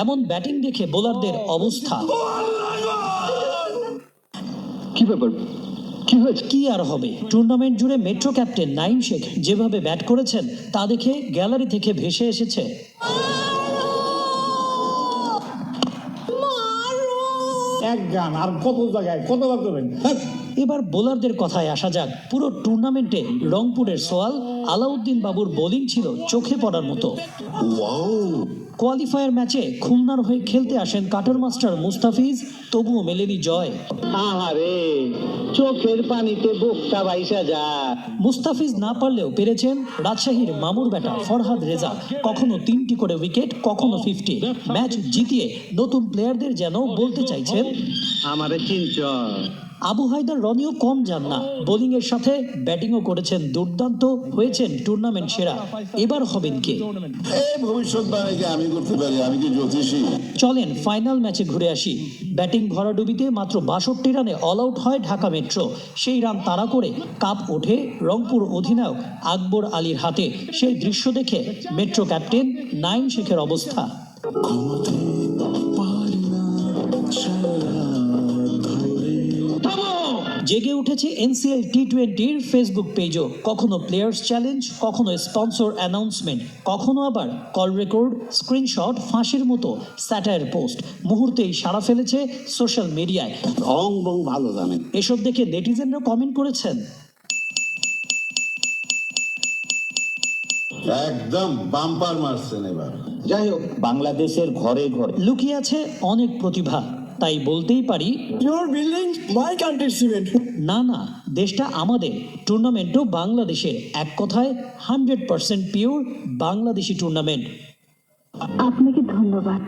এমন ব্যাটিং দেখে বোলারদের অবস্থা। কি ব্যাপার, কি হয়েছে? কি আর হবে, টুর্নামেন্ট জুড়ে মেট্রো ক্যাপ্টেন নাঈম শেখ যেভাবে ব্যাট করেছেন তা দেখে গ্যালারি থেকে ভেসে এসেছে এক গান। আর কত জায়গায় কতবার করবেন? এবার বোলারদের কথায় আসা যাক। পুরো টুর্নামেন্টে রংপুরের সোয়াল আলাউদ্দিন বাবুর বোলিং ছিল চোখে পড়ার মতো। কোয়ালিফায়ার ম্যাচে খুলনার হয়ে খেলতে আসেন কাটার মাস্টার মুস্তাফিজ, তবুও মেলেনি জয়। আহারে, চোখের পানিতে বুকটা বাইসা যায়। মুস্তাফিজ না পারলেও পেরেছেন রাজশাহীর মামুর ব্যাটা ফরহাদ রেজা, কখনো 3টি করে উইকেট, কখনো 50। ম্যাচ জিতিয়ে নতুন প্লেয়ারদের যেন বলতে চাইছেন, আমারে চিনচ। আবু হায়দার রনিও কম যান না, বোলিং এর সাথে ব্যাটিংও করেছেন দুর্দান্ত, হয়েছেন টুর্নামেন্ট সেরা। এবার হবেন কে? ভবিষ্যৎবাণীকে আমি করতে পারি, আমি কি জ্যোতিষী? চলেন ফাইনাল ম্যাচে ঘুরে আসি। ব্যাটিং ভরাডুবিতে মাত্র 62 রানে অল আউট হয় ঢাকা মেট্রো। সেই রান তাড়া করে কাপ ওঠে রংপুর অধিনায়ক আকবর আলীর হাতে। সেই দৃশ্য দেখে মেট্রো ক্যাপ্টেন নাঈম শেখের অবস্থা। জেগে উঠেছে এনসিএল টি20-র ফেসবুক পেজও। কখনো প্লেয়ার্স চ্যালেঞ্জ, কখনো স্পন্সর অ্যানাউন্সমেন্ট, কখনো আবার কল রেকর্ড, স্ক্রিনশট, ফাঁসির মতো স্যাটায়ার পোস্ট। মুহূর্তেই সাড়া ফেলেছে সোশ্যাল মিডিয়ায়। রং বং ভালো জানেন। এসব দেখে নেটিজেনরা কমেন্ট করেছেন, একদম বাম্পার মারছেন এবার। যাই হোক, বাংলাদেশের ঘরে ঘরে লুকিয়ে আছে অনেক প্রতিভা। তাই বলতেই পারি, your building my country cement. না না, দেশটা আমাদের, টুর্নামেন্টও বাংলাদেশের। এক কথায় 100% পিওর বাংলাদেশি টুর্নামেন্ট। আপনাকে ধন্যবাদ।